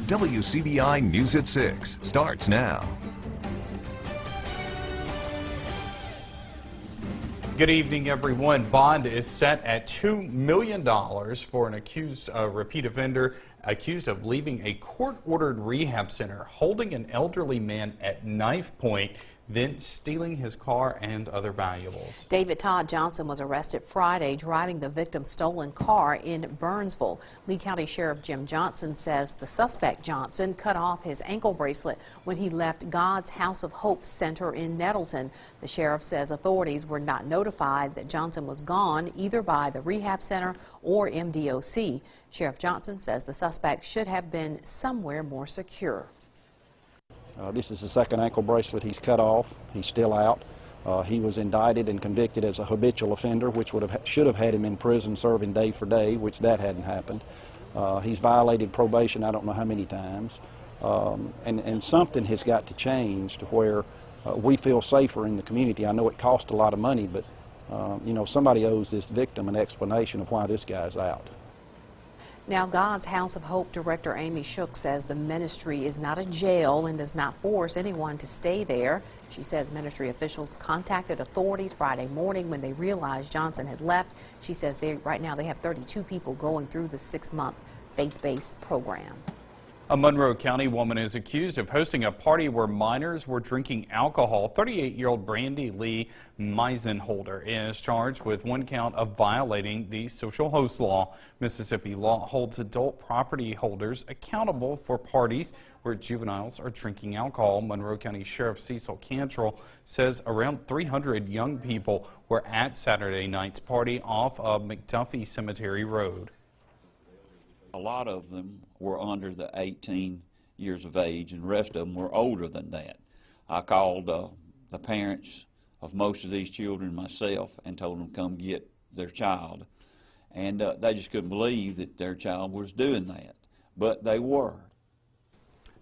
WCBI News at 6 starts now. Good evening, everyone. Bond is set at $2 million for an accused repeat offender accused of leaving a court-ordered rehab center, holding an elderly man at knife point, then stealing his car and other valuables. David Todd Johnson was arrested Friday driving the victim's stolen car in Burnsville. Lee County Sheriff Jim Johnson says the suspect Johnson cut off his ankle bracelet when he left God's House of Hope Center in Nettleton. The sheriff says authorities were not notified that Johnson was gone either by the rehab center or MDOC. Sheriff Johnson says the suspect should have been somewhere more secure. This is the second ankle bracelet he's cut off. He's still out. He was indicted and convicted as a habitual offender, which should have had him in prison serving day for day, which that hadn't happened. He's violated probation I don't know how many times. And something has got to change to where we feel safer in the community. I know it cost a lot of money, but you know, somebody owes this victim an explanation of why this guy's out. Now, God's House of Hope Director Amy Shook says the ministry is not a jail and does not force anyone to stay there. She says ministry officials contacted authorities Friday morning when they realized Johnson had left. She says right now they have 32 people going through the 6-month faith-based program. A Monroe County woman is accused of hosting a party where minors were drinking alcohol. 38-year-old Brandy Lee Meisenholder is charged with one count of violating the social host law. Mississippi law holds adult property holders accountable for parties where juveniles are drinking alcohol. Monroe County Sheriff Cecil Cantrell says around 300 young people were at Saturday night's party off of McDuffie Cemetery Road. A lot of them were under the 18 years of age, and the rest of them were older than that. I called the parents of most of these children myself and told them to come get their child. And they just couldn't believe that their child was doing that, but they were.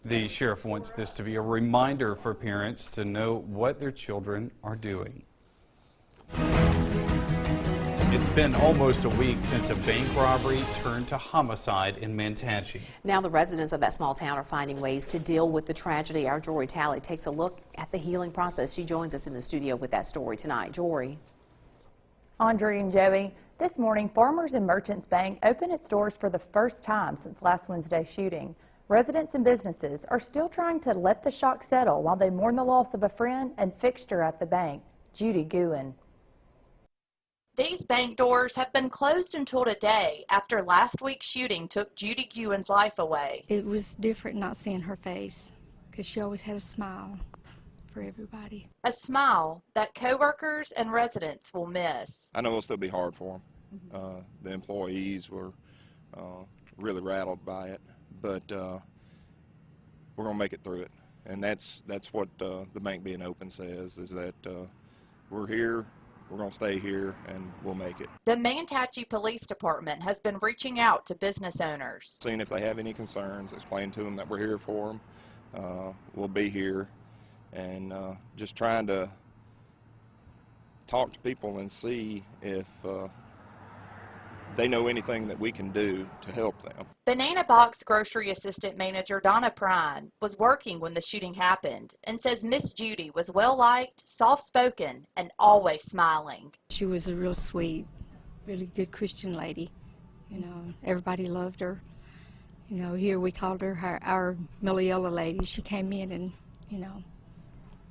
The sheriff wants this to be a reminder for parents to know what their children are doing. It's been almost a week since a bank robbery turned to homicide in Manatee. Now the residents of that small town are finding ways to deal with the tragedy. Our Jory Talley takes a look at the healing process. She joins us in the studio with that story tonight. Jory. Audrey and Joey, this morning Farmers and Merchants Bank opened its doors for the first time since last Wednesday's shooting. Residents and businesses are still trying to let the shock settle while they mourn the loss of a friend and fixture at the bank, Judy Guin. These bank doors have been closed until today after last week's shooting took Judy Guin's life away. It was different not seeing her face because she always had a smile for everybody. A smile that coworkers and residents will miss. I know it'll still be hard for them. The employees were really rattled by it, but we're going to make it through it. And that's what the bank being open says, is that we're here. We're going to stay here and we'll make it. The Manatee Police Department has been reaching out to business owners. Seeing if they have any concerns, explain to them that we're here for them. We'll be here, and just trying to talk to people and see if they know anything that we can do to help them. Banana Box Grocery Assistant Manager Donna Prine was working when the shooting happened and says Miss Judy was well-liked, soft-spoken, and always smiling. She was a real sweet, really good Christian lady. You know, everybody loved her. You know, here we called her our Milliella lady. She came in and, you know,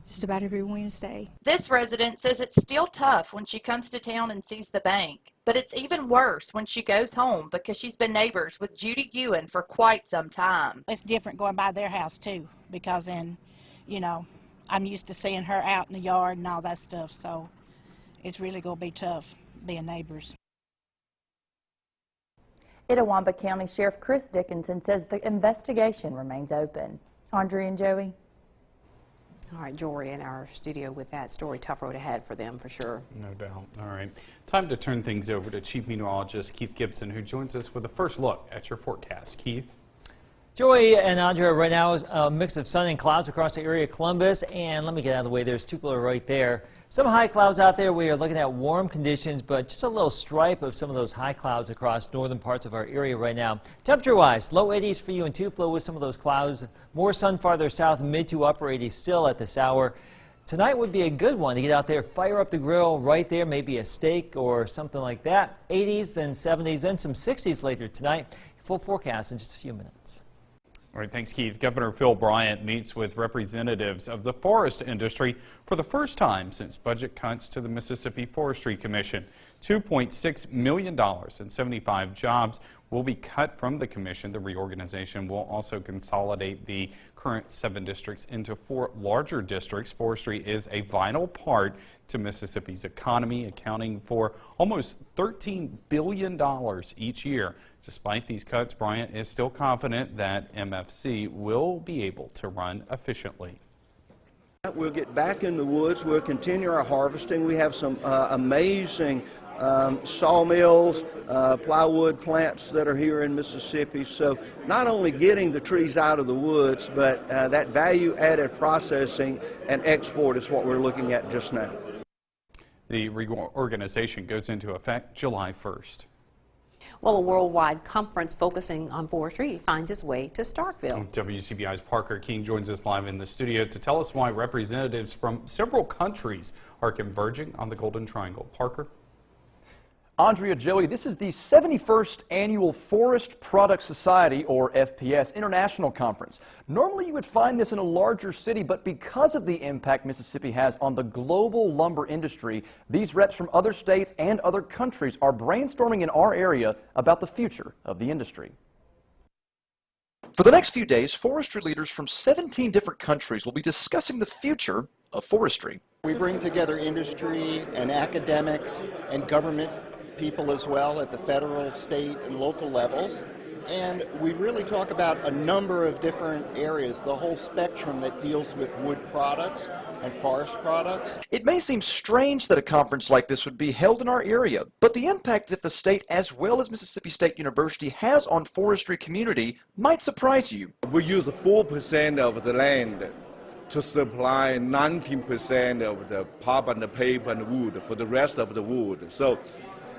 just about every Wednesday. This resident says it's still tough when she comes to town and sees the bank, but it's even worse when she goes home because she's been neighbors with Judy Guin for quite some time. It's different going by their house too, because then, you know, I'm used to seeing her out in the yard and all that stuff, so it's really going to be tough being neighbors. Itawamba County Sheriff Chris Dickinson says the investigation remains open. Audrey and Joey. All right, Jory in our studio with that story. Tough road ahead for them, for sure. No doubt. All right. Time to turn things over to Chief Meteorologist Keith Gibson, who joins us with a first look at your forecast. Keith? Joey and Andrea, right now is a mix of sun and clouds across the area of Columbus. And let me get out of the way. There's Tupelo right there. Some high clouds out there. We are looking at warm conditions, but just a little stripe of some of those high clouds across northern parts of our area right now. Temperature-wise, low 80s for you in Tupelo with some of those clouds. More sun farther south, mid to upper 80s still at this hour. Tonight would be a good one to get out there, fire up the grill right there, maybe a steak or something like that. 80s, then 70s, then some 60s later tonight. Full forecast in just a few minutes. All right, thanks, Keith. Governor Phil Bryant meets with representatives of the forest industry for the first time since budget cuts to the Mississippi Forestry Commission. $2.6 million and 75 jobs will be cut from the commission. The reorganization will also consolidate the current 7 districts into 4 larger districts. Forestry is a vital part to Mississippi's economy, accounting for almost $13 billion each year. Despite these cuts, Bryant is still confident that MFC will be able to run efficiently. We'll get back in the woods. We'll continue our harvesting. We have some amazing sawmills, plywood plants that are here in Mississippi. So not only getting the trees out of the woods, but that value-added processing and export is what we're looking at just now. The reorganization goes into effect July 1st. Well, a worldwide conference focusing on forestry finds its way to Starkville. WCBI's Parker King joins us live in the studio to tell us why representatives from several countries are converging on the Golden Triangle. Parker? Andrea, Joey, this is the 71st Annual Forest Products Society, or FPS, International Conference. Normally you would find this in a larger city, but because of the impact Mississippi has on the global lumber industry, these reps from other states and other countries are brainstorming in our area about the future of the industry. For the next few days, forestry leaders from 17 different countries will be discussing the future of forestry. We bring together industry and academics and government people as well at the federal, state, and local levels. And we really talk about a number of different areas, the whole spectrum that deals with wood products and forest products. It may seem strange that a conference like this would be held in our area, but the impact that the state as well as Mississippi State University has on forestry community might surprise you. We use 4% of the land to supply 19% of the pulp and the paper and wood for the rest of the wood. So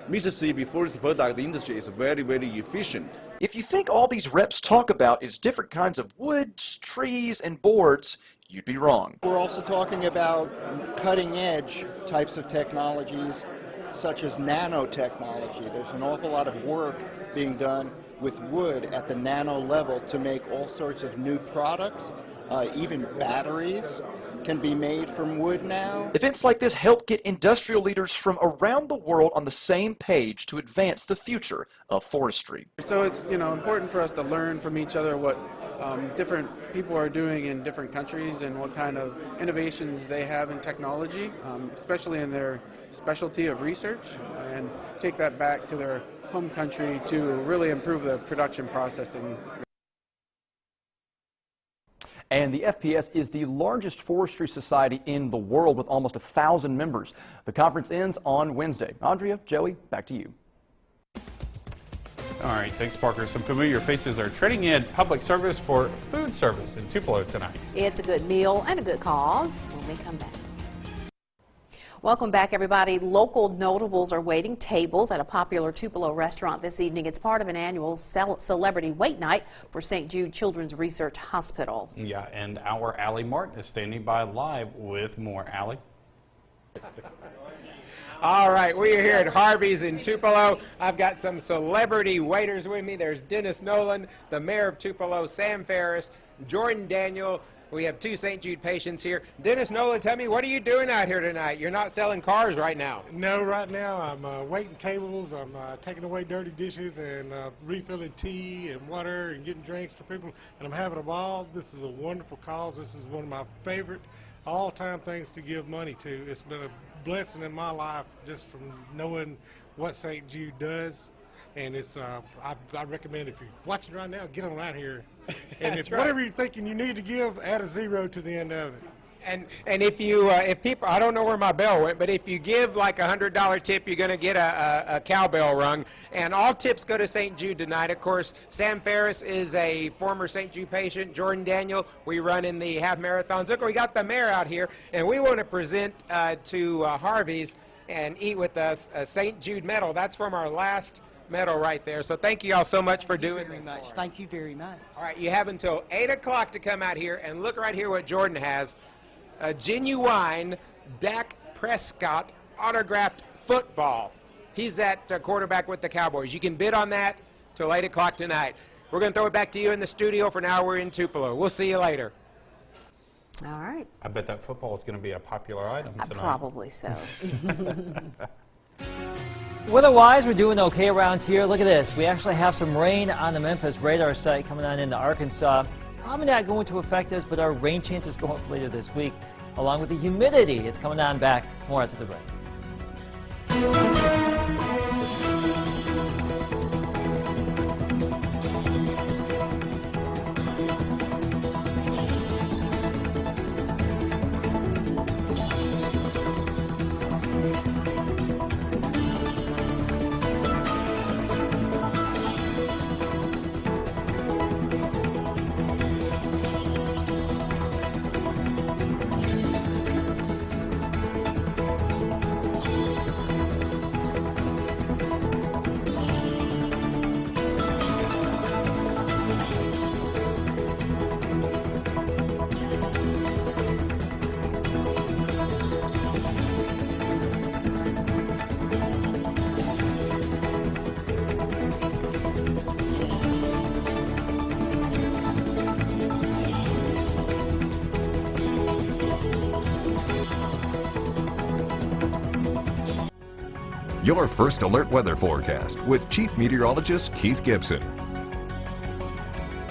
Mississippi forest product industry is very, very efficient. If you think all these reps talk about is different kinds of woods, trees, and boards, you'd be wrong. We're also talking about cutting-edge types of technologies such as nanotechnology. There's an awful lot of work being done with wood at the nano level to make all sorts of new products. Even batteries can be made from wood now. Events like this help get industrial leaders from around the world on the same page to advance the future of forestry. So it's important for us to learn from each other what different people are doing in different countries and what kind of innovations they have in technology, especially in their specialty of research, and take that back to their home country to really improve the production processing. And the FPS is the largest forestry society in the world with almost 1,000 members. The conference ends on Wednesday. Andrea, Joey, back to you. All right, thanks, Parker. Some familiar faces are trading in public service for food service in Tupelo tonight. It's a good meal and a good cause when we come back. Welcome back, everybody. Local notables are waiting tables at a popular Tupelo restaurant this evening. It's part of an annual celebrity wait night for St. Jude Children's Research Hospital. Yeah, and our Allie Martin is standing by live with more. Allie? All right, we are here at Harvey's in Tupelo. I've got some celebrity waiters with me. There's Dennis Nolan, the mayor of Tupelo, Sam Ferris, Jordan Daniel. We have 2 St. Jude patients here. Dennis Nolan, tell me, what are you doing out here tonight? You're not selling cars right now. No, right now I'm waiting tables. I'm taking away dirty dishes and refilling tea and water and getting drinks for people, and I'm having a ball. This is a wonderful cause. This is one of my favorite all-time things to give money to. It's been a blessing in my life just from knowing what St. Jude does. And it's I recommend, if you're watching right now, get on out here. And if whatever you're thinking you need to give, add a 0 to the end of it. And if you, if people, I don't know where my bell went, but if you give like $100 tip, you're going to get a cowbell rung. And all tips go to St. Jude tonight. Of course, Sam Ferris is a former St. Jude patient. Jordan Daniel, we run in the half marathons. Look, we got the mayor out here, and we want to present to Harvey's and eat with us a St. Jude medal. That's from our last medal right there. So thank you all so much for doing this. Thank you very much. All right, you have until 8 o'clock to come out here and look right here what Jordan has. A genuine Dak Prescott autographed football. He's that quarterback with the Cowboys. You can bid on that till 8 o'clock tonight. We're going to throw it back to you in the studio. For now, we're in Tupelo. We'll see you later. All right. I bet that football is going to be a popular item tonight. Probably so. Weather-wise, we're doing okay around here. Look at this. We actually have some rain on the Memphis radar site coming on into Arkansas. Probably not going to affect us, but our rain chances go up later this week, along with the humidity. It's coming on back. More after the break. Your first alert weather forecast with Chief Meteorologist Keith Gibson.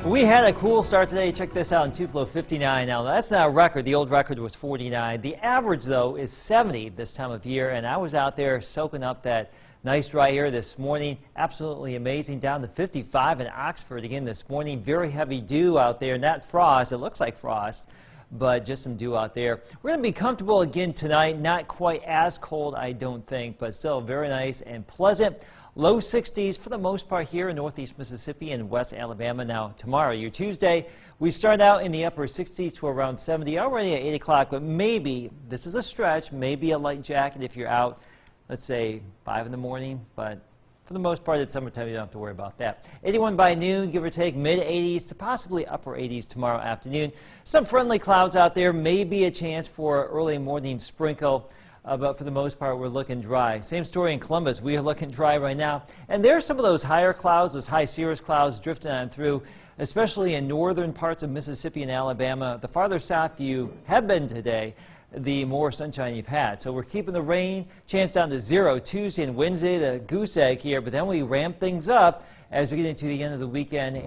We had a cool start today. Check this out in Tupelo, 59. Now, that's not a record. The old record was 49. The average, though, is 70 this time of year, and I was out there soaking up that nice dry air this morning. Absolutely amazing. Down to 55 in Oxford again this morning. Very heavy dew out there. Not frost. It looks like frost, but just some dew out there. We're going to be comfortable again tonight. Not quite as cold, I don't think, but still very nice and pleasant. Low 60s for the most part here in northeast Mississippi and west Alabama. Now, tomorrow, your Tuesday, we start out in the upper 60s to around 70 already at 8 o'clock, but maybe, this is a stretch, maybe a light jacket if you're out, let's say 5 in the morning, but for the most part, it's summertime, you don't have to worry about that. 81 by noon, give or take, mid-80s to possibly upper 80s tomorrow afternoon. Some friendly clouds out there, maybe a chance for early morning sprinkle, but for the most part, we're looking dry. Same story in Columbus. We are looking dry right now. And there are some of those higher clouds, those high cirrus clouds drifting on through, especially in northern parts of Mississippi and Alabama. The farther south you have been today, the more sunshine you've had. So we're keeping the rain chance down to 0 Tuesday and Wednesday, the goose egg here, but then we ramp things up as we get into the end of the weekend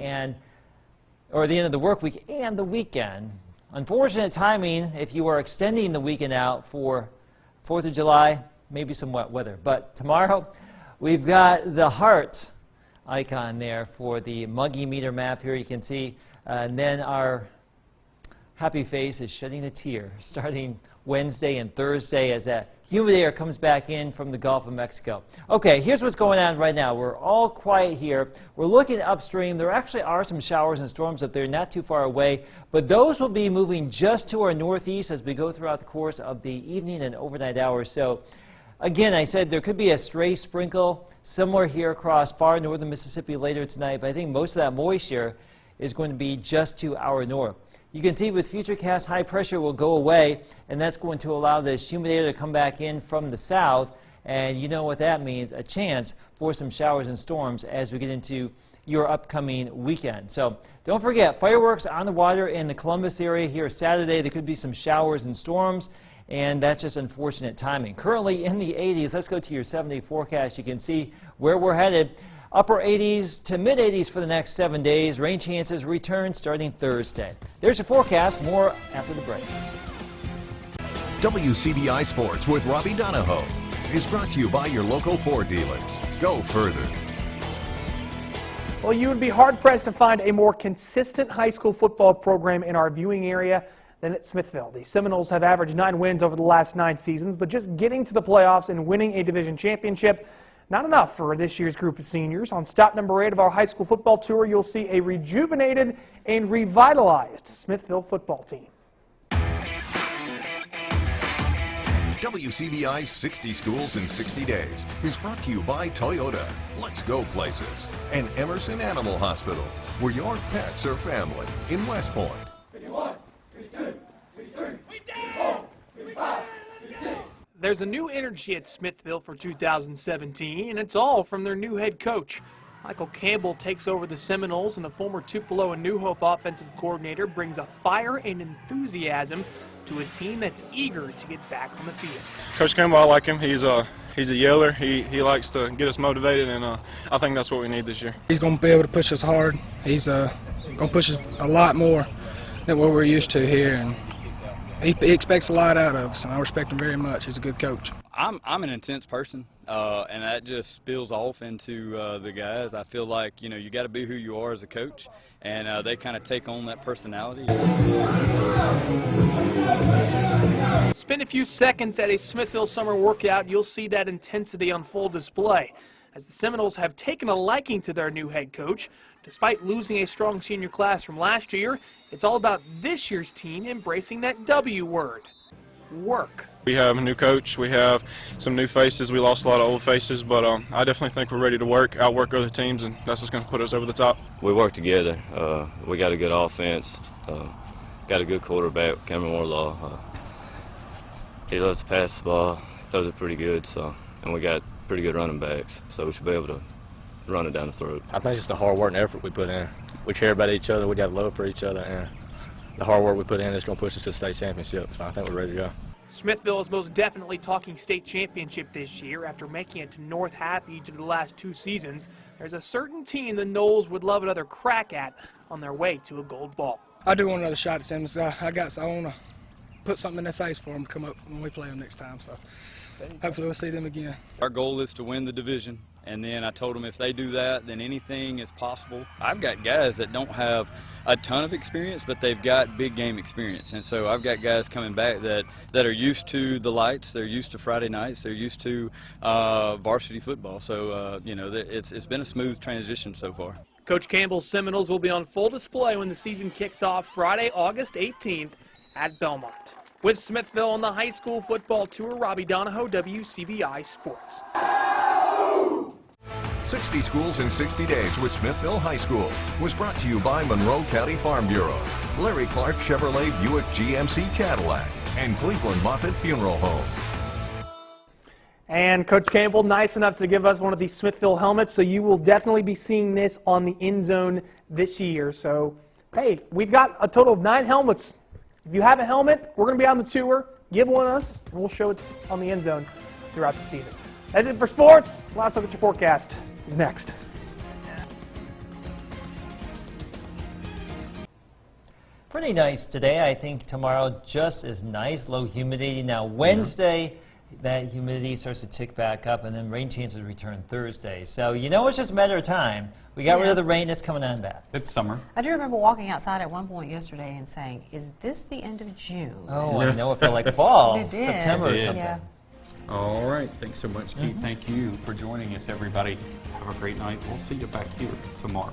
or the end of the work week and the weekend. Unfortunate timing if you are extending the weekend out for 4th of July, maybe some wet weather. But tomorrow, we've got the heart icon there for the Muggy meter map here. You can see, and then our happy face is shedding a tear starting Wednesday and Thursday as that humid air comes back in from the Gulf of Mexico. Okay, here's what's going on right now. We're all quiet here. We're looking upstream. There actually are some showers and storms up there not too far away, but those will be moving just to our northeast as we go throughout the course of the evening and overnight hours. So again, I said there could be a stray sprinkle somewhere here across far northern Mississippi later tonight, but I think most of that moisture is going to be just to our north. You can see with Futurecast, high pressure will go away, and that's going to allow this humid air to come back in from the south, and you know what that means, a chance for some showers and storms as we get into your upcoming weekend. So don't forget, fireworks on the water in the Columbus area here Saturday. There could be some showers and storms, and that's just unfortunate timing. Currently in the 80s. Let's go to your 7-day forecast. You can see where we're headed. Upper 80s to mid 80s for the next 7 days. Rain chances return starting Thursday. There's your forecast. More after the break. WCBI Sports with Robbie Donahoe is brought to you by your local Ford dealers. Go further. Well, you would be hard-pressed to find a more consistent high school football program in our viewing area than at Smithville. The Seminoles have averaged 9 wins over the last 9 seasons, but just getting to the playoffs and winning a division championship, not enough for this year's group of seniors. On stop number 8 of our high school football tour, you'll see a rejuvenated and revitalized Smithville football team. WCBI's 60 Schools in 60 Days is brought to you by Toyota, Let's Go Places, and Emerson Animal Hospital, where your pets are family in West Point. 51, 52, 53, 54, 55, 56. There's a new energy at Smithville for 2017, and it's all from their new head coach. Michael Campbell takes over the Seminoles, and the former Tupelo and New Hope offensive coordinator brings a fire and enthusiasm to a team that's eager to get back on the field. Coach Campbell, I like him. He's a yeller. He likes to get us motivated, and I think that's what we need this year. He's going to be able to push us hard. He's going to push us a lot more than what we're used to here, and he expects a lot out of us, and I respect him very much. He's a good coach. I'm an intense person, and that just spills off into the guys. I feel like, you know, you got to be who you are as a coach, and they kind of take on that personality. Spend a few seconds at a Smithville summer workout, you'll see that intensity on full display, as the Seminoles have taken a liking to their new head coach. Despite losing a strong senior class from last year, it's all about this year's team embracing that W word, work. We have a new coach. We have some new faces. We lost a lot of old faces, but I definitely think we're ready to outwork other teams, and that's what's going to put us over the top. We work together. We got a good offense, got a good quarterback, Cameron Warlaw. He loves to pass the ball. He throws it pretty good, and we got pretty good running backs, so we should be able to run it down the throat. I think it's the hard work and effort we put in. We care about each other. We got love for each other, and the hard work we put in is going to push us to the state championship, so I think we're ready to go. Smithville is most definitely talking state championship this year after making it to North half each of the last 2 seasons. There's a certain team the Noles would love another crack at on their way to a gold ball. I do want another shot at Simmons. I want to put something in their face for them to come up when we play them next time, so hopefully we'll see them again. Our goal is to win the division, and then I told them if they do that, then anything is possible. I've got guys that don't have a ton of experience, but they've got big game experience, and so I've got guys coming back that are used to the lights, they're used to Friday nights, they're used to varsity football, so you know, it's been a smooth transition so far. Coach Campbell's Seminoles will be on full display when the season kicks off Friday, August 18th at Belmont. With Smithville on the high school football tour, Robbie Donahoe, WCBI Sports. 60 Schools in 60 Days with Smithville High School was brought to you by Monroe County Farm Bureau, Larry Clark Chevrolet Buick GMC Cadillac, and Cleveland Moffitt Funeral Home. And Coach Campbell, nice enough to give us one of these Smithville helmets, so you will definitely be seeing this on the end zone this year. So, hey, we've got a total of 9 helmets. If you have a helmet, we're going to be on the tour. Give one of us, and we'll show it on the end zone throughout the season. That's it for sports. Last look at your forecast is next. Pretty nice today. I think tomorrow just as nice. Low humidity. Now Wednesday, that humidity starts to tick back up, and then rain chances return Thursday. So you know it's just a matter of time. We got rid of the rain that's coming on back. It's summer. I do remember walking outside at one point yesterday and saying, is this the end of June? Oh, I know it felt like fall. It did. September or something. Yeah. All right. Thanks so much, Keith. Thank you for joining us, everybody. Have a great night. We'll see you back here tomorrow.